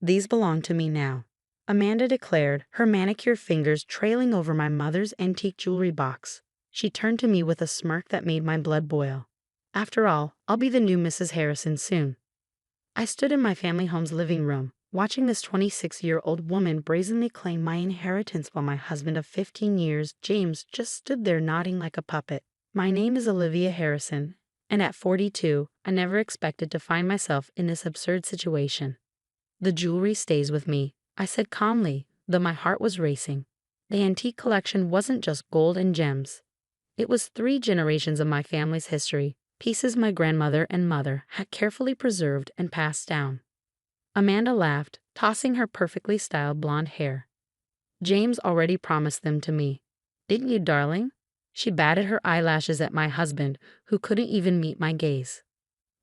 These belong to me now," Amanda declared, her manicure fingers trailing over my mother's antique jewelry box. She turned to me with a smirk that made my blood boil. "After all, I'll be the new Mrs. Harrison soon." I stood in my family home's living room, watching this 26-year-old woman brazenly claim my inheritance while my husband of 15 years, James, just stood there nodding like a puppet. My name is Olivia Harrison, and at 42, I never expected to find myself in this absurd situation. "The jewelry stays with me," I said calmly, though my heart was racing. The antique collection wasn't just gold and gems. It was 3 generations of my family's history, pieces my grandmother and mother had carefully preserved and passed down. Amanda laughed, tossing her perfectly styled blonde hair. "James already promised them to me. Didn't you, darling?" She batted her eyelashes at my husband, who couldn't even meet my gaze.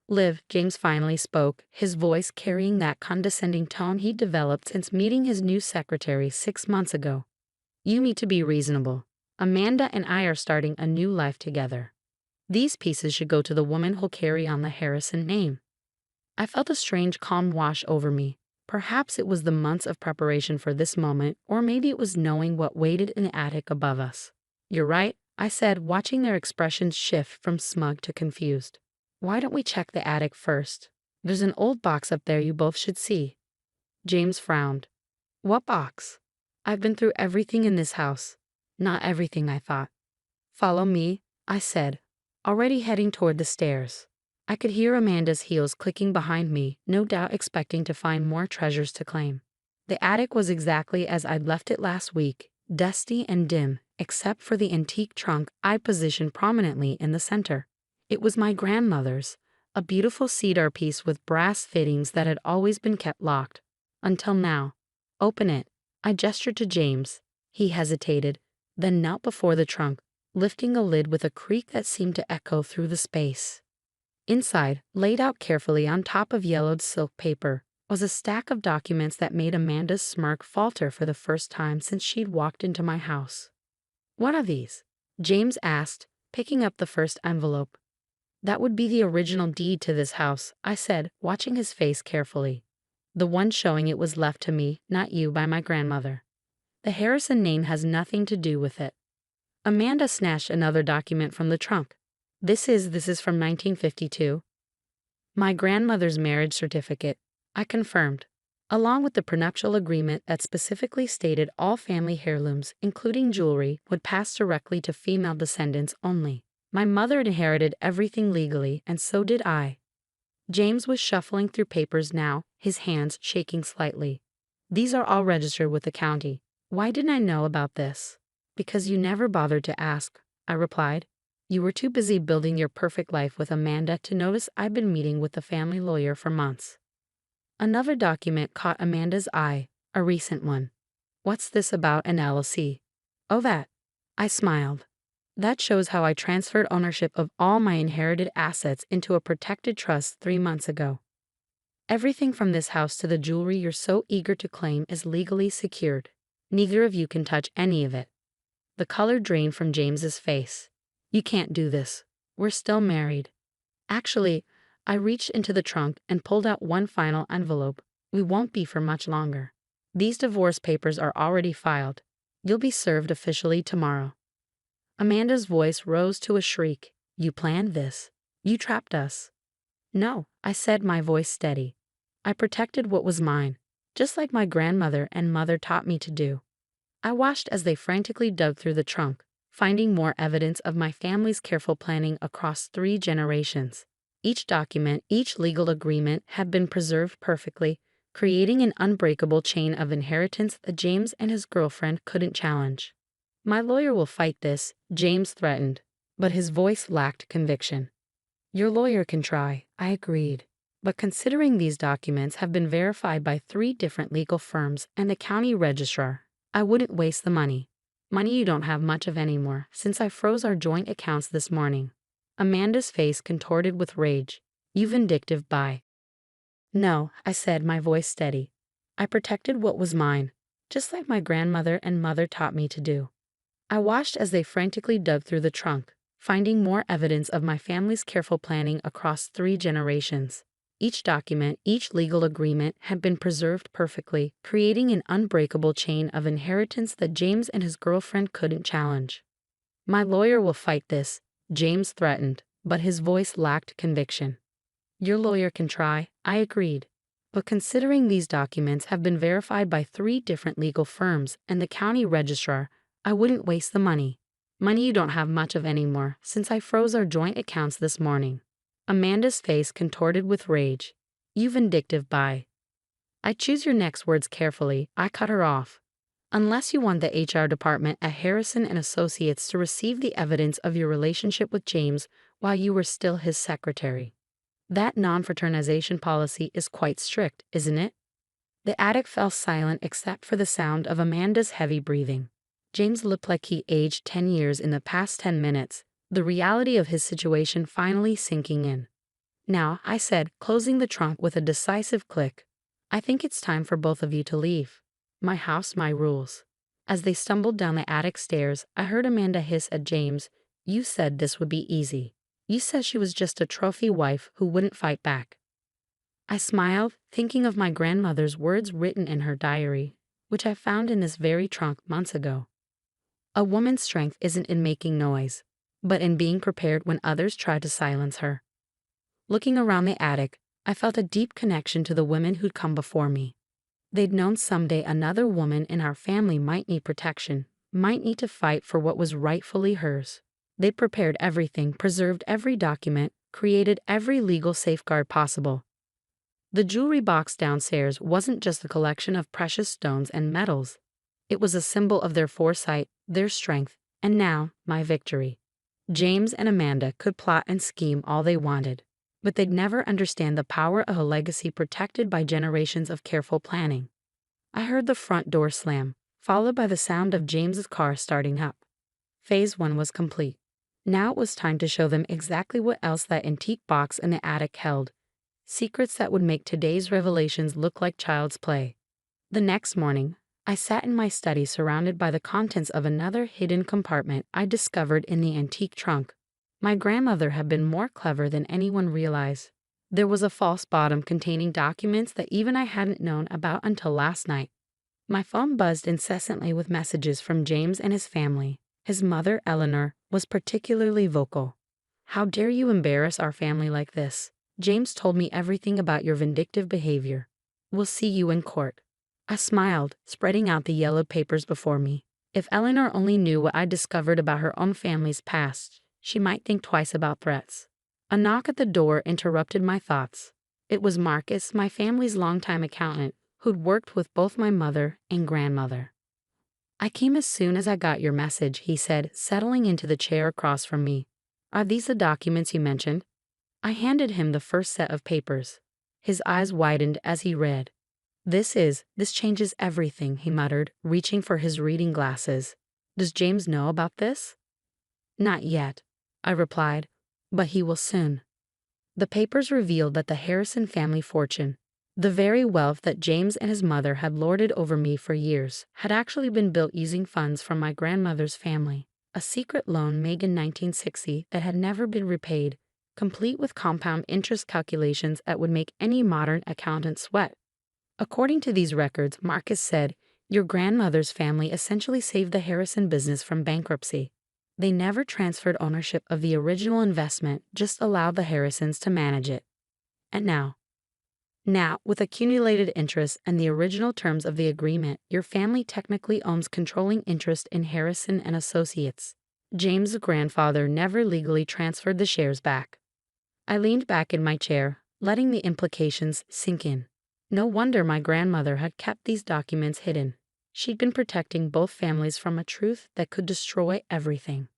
"Liv," James finally spoke, his voice carrying that condescending tone he'd developed since meeting his new secretary 6 months ago. "You need to be reasonable. Amanda and I are starting a new life together. These pieces should go to the woman who'll carry on the Harrison name." I felt a strange calm wash over me. Perhaps it was the months of preparation for this moment, or maybe it was knowing what waited in the attic above us. "You're right," I said, watching their expressions shift from smug to confused. "Why don't we check the attic first? There's an old box up there you both should see." James frowned. "What box?" "I've been through everything in this house." "Not everything," I thought. "Follow me," I said, already heading toward the stairs. I could hear Amanda's heels clicking behind me, no doubt expecting to find more treasures to claim. The attic was exactly as I'd left it last week, dusty and dim, except for the antique trunk I positioned prominently in the center. It was my grandmother's, a beautiful cedar piece with brass fittings that had always been kept locked. Until now. "Open it," I gestured to James. He hesitated, then knelt before the trunk, lifting a lid with a creak that seemed to echo through the space. Inside, laid out carefully on top of yellowed silk paper, was a stack of documents that made Amanda's smirk falter for the first time since she'd walked into my house. "What are these?" James asked, picking up the first envelope. "That would be the original deed to this house," I said, watching his face carefully. "The one showing it was left to me, not you, by my grandmother. The Harrison name has nothing to do with it." Amanda snatched another document from the trunk. This is from 1952. "My grandmother's marriage certificate," I confirmed, along with the prenuptial agreement that specifically stated all family heirlooms, including jewelry, would pass directly to female descendants only. My mother inherited everything legally, and so did I. James was shuffling through papers now, his hands shaking slightly. "These are all registered with the county. Why didn't I know about this?" "Because you never bothered to ask," I replied. "You were too busy building your perfect life with Amanda to notice I've been meeting with the family lawyer for months." Another document caught Amanda's eye, a recent one. "What's this about an LLC?" "Oh, that." I smiled. "That shows how I transferred ownership of all my inherited assets into a protected trust 3 months ago. Everything from this house to the jewelry you're so eager to claim is legally secured. Neither of you can touch any of it." The color drained from James's face. "You can't do this. We're still married." "Actually," I reached into the trunk and pulled out one final envelope. "We won't be for much longer. These divorce papers are already filed. You'll be served officially tomorrow." Amanda's voice rose to a shriek. "You planned this. You trapped us." "No," I said, my voice steady. "I protected what was mine, just like my grandmother and mother taught me to do." I watched as they frantically dug through the trunk, finding more evidence of my family's careful planning across 3 generations. Each document, each legal agreement had been preserved perfectly, creating an unbreakable chain of inheritance that James and his girlfriend couldn't challenge. "My lawyer will fight this," James threatened, but his voice lacked conviction. "Your lawyer can try," I agreed. "But considering these documents have been verified by 3 different legal firms and the county registrar, I wouldn't waste the money. Money you don't have much of anymore, since I froze our joint accounts this morning." Amanda's face contorted with rage. "You vindictive bye." "No," I said, my voice steady. "I protected what was mine, just like my grandmother and mother taught me to do." I watched as they frantically dug through the trunk, finding more evidence of my family's careful planning across 3 generations. Each document, each legal agreement had been preserved perfectly, creating an unbreakable chain of inheritance that James and his girlfriend couldn't challenge. "My lawyer will fight this," James threatened, but his voice lacked conviction. "Your lawyer can try," I agreed. "But considering these documents have been verified by 3 different legal firms and the county registrar, I wouldn't waste the money. Money you don't have much of anymore, since I froze our joint accounts this morning." Amanda's face contorted with rage. "You vindictive bye." "I choose your next words carefully," I cut her off. "Unless you want the HR department at Harrison and Associates to receive the evidence of your relationship with James while you were still his secretary. That non-fraternization policy is quite strict, isn't it?" The attic fell silent except for the sound of Amanda's heavy breathing. James looked like he aged 10 years in the past 10 minutes, the reality of his situation finally sinking in. "Now," I said, closing the trunk with a decisive click, "I think it's time for both of you to leave. My house, my rules." As they stumbled down the attic stairs, I heard Amanda hiss at James, "You said this would be easy. You said she was just a trophy wife who wouldn't fight back." I smiled, thinking of my grandmother's words written in her diary, which I found in this very trunk months ago. "A woman's strength isn't in making noise, but in being prepared when others try to silence her." Looking around the attic, I felt a deep connection to the women who'd come before me. They'd known someday another woman in our family might need protection, might need to fight for what was rightfully hers. They'd prepared everything, preserved every document, created every legal safeguard possible. The jewelry box downstairs wasn't just a collection of precious stones and metals. It was a symbol of their foresight, their strength, and now, my victory. James and Amanda could plot and scheme all they wanted, but they'd never understand the power of a legacy protected by generations of careful planning. I heard the front door slam, followed by the sound of James's car starting up. Phase 1 was complete. Now it was time to show them exactly what else that antique box in the attic held. Secrets that would make today's revelations look like child's play. The next morning, I sat in my study surrounded by the contents of another hidden compartment I discovered in the antique trunk. My grandmother had been more clever than anyone realized. There was a false bottom containing documents that even I hadn't known about until last night. My phone buzzed incessantly with messages from James and his family. His mother, Eleanor, was particularly vocal. "How dare you embarrass our family like this? James told me everything about your vindictive behavior. We'll see you in court." I smiled, spreading out the yellowed papers before me. If Eleanor only knew what I discovered about her own family's past, she might think twice about threats. A knock at the door interrupted my thoughts. It was Marcus, my family's longtime accountant, who'd worked with both my mother and grandmother. "I came as soon as I got your message," he said, settling into the chair across from me. "Are these the documents you mentioned?" I handed him the first set of papers. His eyes widened as he read. This changes everything," he muttered, reaching for his reading glasses. "Does James know about this?" "Not yet," I replied, "but he will soon." The papers revealed that the Harrison family fortune, the very wealth that James and his mother had lorded over me for years, had actually been built using funds from my grandmother's family. A secret loan made in 1960 that had never been repaid, complete with compound interest calculations that would make any modern accountant sweat. According to these records, Marcus said, "Your grandmother's family essentially saved the Harrison business from bankruptcy. They never transferred ownership of the original investment, just allowed the Harrisons to manage it. And now, with accumulated interest and the original terms of the agreement, your family technically owns controlling interest in Harrison and Associates. James' grandfather never legally transferred the shares back." I leaned back in my chair, letting the implications sink in. No wonder my grandmother had kept these documents hidden. She'd been protecting both families from a truth that could destroy everything.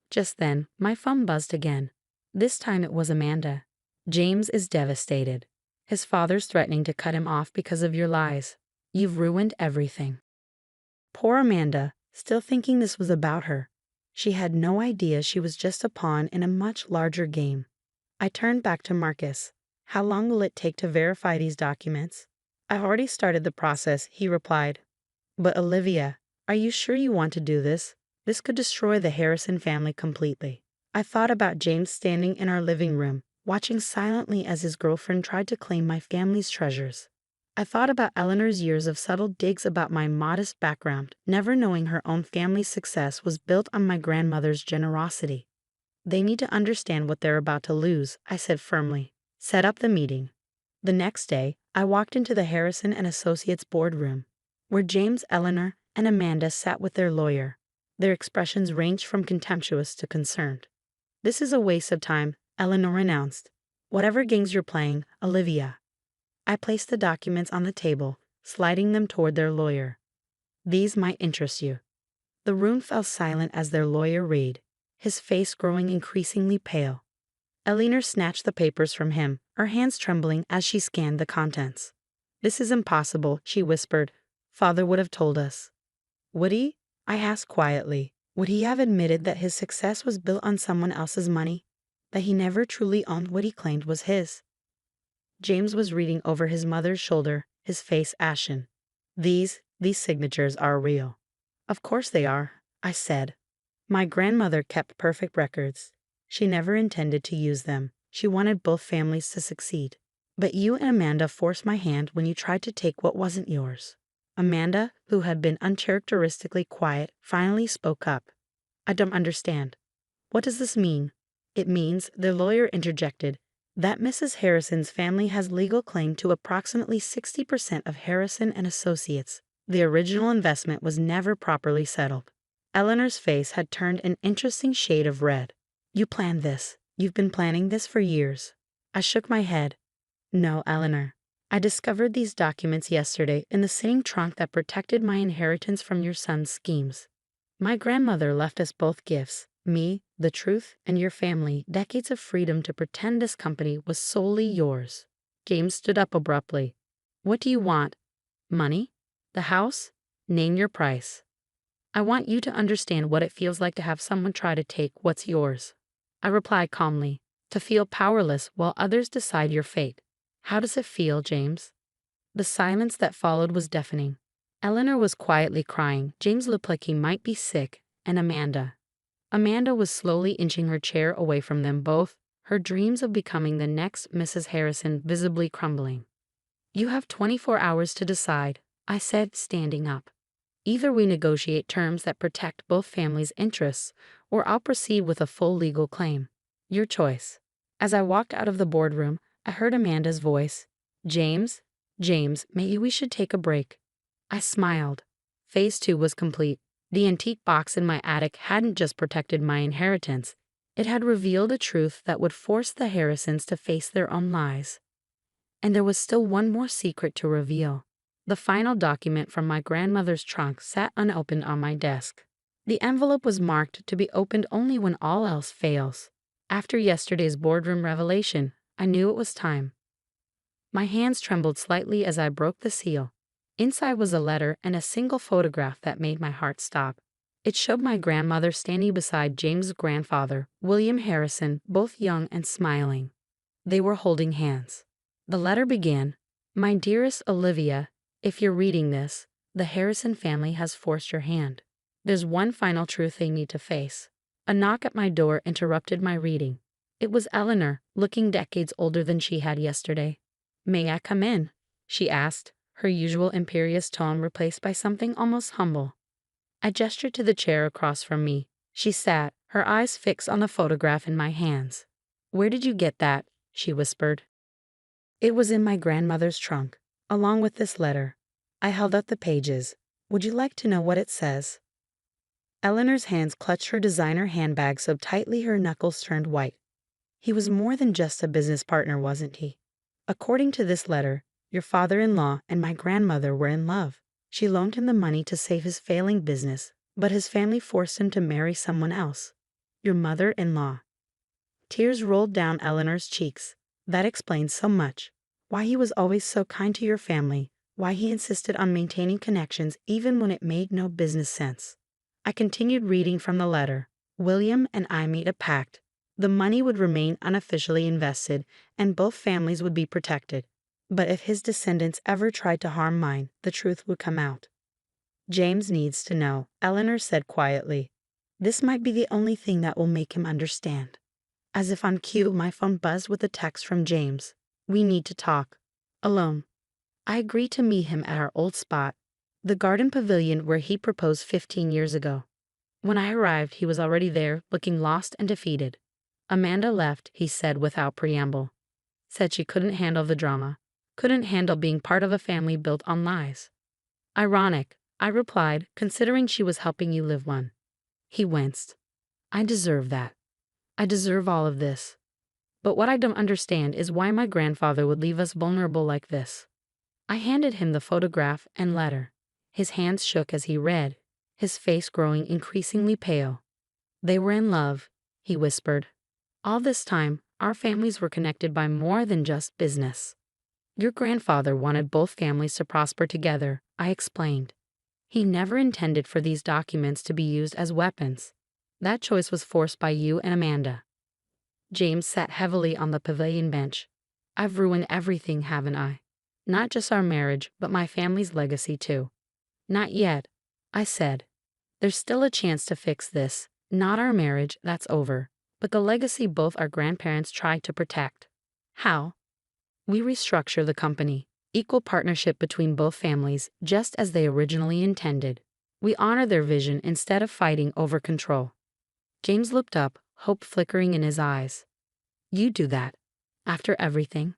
Just then, my phone buzzed again. This time it was Amanda. "James is devastated. His father's threatening to cut him off because of your lies. You've ruined everything." Poor Amanda, still thinking this was about her. She had no idea she was just a pawn in a much larger game. I turned back to Marcus. "How long will it take to verify these documents?" "I've already started the process," he replied. "But Olivia, are you sure you want to do this? This could destroy the Harrison family completely." I thought about James standing in our living room, watching silently as his girlfriend tried to claim my family's treasures. I thought about Eleanor's years of subtle digs about my modest background, never knowing her own family's success was built on my grandmother's generosity. They need to understand what they're about to lose, I said firmly. Set up the meeting. The next day, I walked into the Harrison and Associates boardroom, where James, Eleanor, and Amanda sat with their lawyer. Their expressions ranged from contemptuous to concerned. "This is a waste of time," Eleanor announced. "Whatever games you're playing, Olivia." I placed the documents on the table, sliding them toward their lawyer. "These might interest you." The room fell silent as their lawyer read, his face growing increasingly pale. Eleanor snatched the papers from him, her hands trembling as she scanned the contents. "This is impossible," she whispered. "Father would have told us." "Would he?" I asked quietly. Would he have admitted that his success was built on someone else's money? That he never truly owned what he claimed was his? James was reading over his mother's shoulder, his face ashen. These signatures are real." "Of course they are," I said. "My grandmother kept perfect records. She never intended to use them. She wanted both families to succeed. But you and Amanda forced my hand when you tried to take what wasn't yours." Amanda, who had been uncharacteristically quiet, finally spoke up. "I don't understand. What does this mean?" "It means," their lawyer interjected, "that Mrs. Harrison's family has legal claim to approximately 60% of Harrison and Associates. The original investment was never properly settled." Eleanor's face had turned an interesting shade of red. "You planned this. You've been planning this for years." I shook my head. "No, Eleanor. I discovered these documents yesterday in the same trunk that protected my inheritance from your son's schemes. My grandmother left us both gifts, me, the truth, and your family, decades of freedom to pretend this company was solely yours." James stood up abruptly. "What do you want? Money? The house? Name your price." "I want you to understand what it feels like to have someone try to take what's yours." I replied calmly. "To feel powerless while others decide your fate. How does it feel, James?" The silence that followed was deafening. Eleanor was quietly crying. James looked like he might be sick, and Amanda was slowly inching her chair away from them both, her dreams of becoming the next Mrs. Harrison visibly crumbling. "You have 24 hours to decide," I said, standing up. "Either we negotiate terms that protect both families' interests, or I'll proceed with a full legal claim. Your choice." As I walked out of the boardroom, I heard Amanda's voice. "James, maybe we should take a break." I smiled. Phase 2 was complete. The antique box in my attic hadn't just protected my inheritance, it had revealed a truth that would force the Harrisons to face their own lies. And there was still one more secret to reveal. The final document from my grandmother's trunk sat unopened on my desk. The envelope was marked to be opened only when all else fails. After yesterday's boardroom revelation, I knew it was time. My hands trembled slightly as I broke the seal. Inside was a letter and a single photograph that made my heart stop. It showed my grandmother standing beside James' grandfather, William Harrison, both young and smiling. They were holding hands. The letter began, "My dearest Olivia, if you're reading this, the Harrison family has forced your hand. There's one final truth they need to face." A knock at my door interrupted my reading. It was Eleanor, looking decades older than she had yesterday. "May I come in?" she asked, her usual imperious tone replaced by something almost humble. I gestured to the chair across from me. She sat, her eyes fixed on the photograph in my hands. "Where did you get that?" she whispered. "It was in my grandmother's trunk, along with this letter." I held up the pages. "Would you like to know what it says?" Eleanor's hands clutched her designer handbag so tightly her knuckles turned white. He was more than just a business partner, wasn't he? "According to this letter, your father-in-law and my grandmother were in love. She loaned him the money to save his failing business, but his family forced him to marry someone else. Your mother-in-law." Tears rolled down Eleanor's cheeks. That explains so much. Why he was always so kind to your family, why he insisted on maintaining connections even when it made no business sense. I continued reading from the letter. "William and I made a pact. The money would remain unofficially invested, and both families would be protected. But if his descendants ever tried to harm mine, the truth would come out." "James needs to know," Eleanor said quietly. "This might be the only thing that will make him understand." As if on cue, my phone buzzed with a text from James. We need to talk. Alone. I agreed to meet him at our old spot, the garden pavilion where he proposed 15 years ago. When I arrived, he was already there, looking lost and defeated. Amanda left, he said without preamble. Said she couldn't handle the drama, couldn't handle being part of a family built on lies. Ironic, I replied, considering she was helping you live one. He winced. I deserve that. I deserve all of this. But what I don't understand is why my grandfather would leave us vulnerable like this. I handed him the photograph and letter. His hands shook as he read, his face growing increasingly pale. They were in love, he whispered. All this time, our families were connected by more than just business. Your grandfather wanted both families to prosper together, I explained. He never intended for these documents to be used as weapons. That choice was forced by you and Amanda. James sat heavily on the pavilion bench. I've ruined everything, haven't I? Not just our marriage, but my family's legacy too. Not yet, I said. There's still a chance to fix this. Not our marriage, that's over, but the legacy both our grandparents tried to protect. How? We restructure the company, equal partnership between both families, just as they originally intended. We honor their vision instead of fighting over control. James looked up, hope flickering in his eyes. You do that. After everything?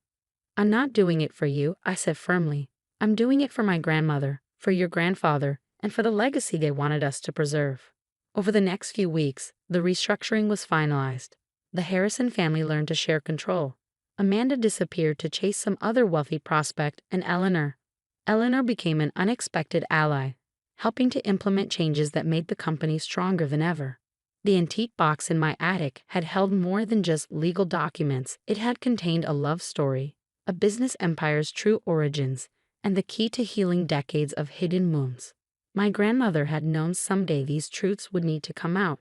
I'm not doing it for you, I said firmly. I'm doing it for my grandmother, for your grandfather, and for the legacy they wanted us to preserve. Over the next few weeks, the restructuring was finalized. The Harrison family learned to share control. Amanda disappeared to chase some other wealthy prospect, and Eleanor became an unexpected ally, helping to implement changes that made the company stronger than ever. The antique box in my attic had held more than just legal documents. It had contained a love story, a business empire's true origins, and the key to healing decades of hidden wounds. My grandmother had known someday these truths would need to come out,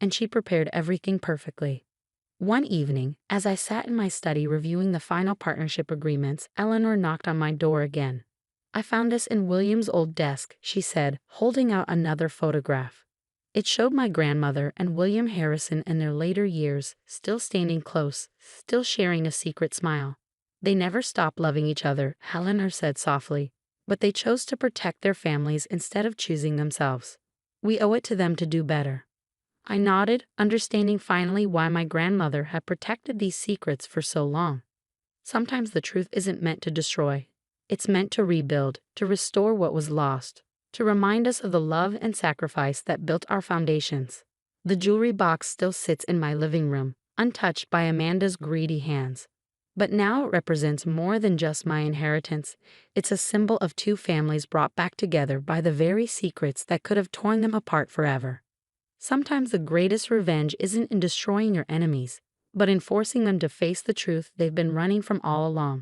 and she prepared everything perfectly. One evening, as I sat in my study reviewing the final partnership agreements, Eleanor knocked on my door again. I found this in William's old desk, she said, holding out another photograph. It showed my grandmother and William Harrison in their later years, still standing close, still sharing a secret smile. They never stopped loving each other, Eleanor said softly, but they chose to protect their families instead of choosing themselves. We owe it to them to do better. I nodded, understanding finally why my grandmother had protected these secrets for so long. Sometimes the truth isn't meant to destroy. It's meant to rebuild, to restore what was lost, to remind us of the love and sacrifice that built our foundations. The jewelry box still sits in my living room, untouched by Amanda's greedy hands. But now it represents more than just my inheritance. It's a symbol of two families brought back together by the very secrets that could have torn them apart forever. Sometimes the greatest revenge isn't in destroying your enemies, but in forcing them to face the truth they've been running from all along.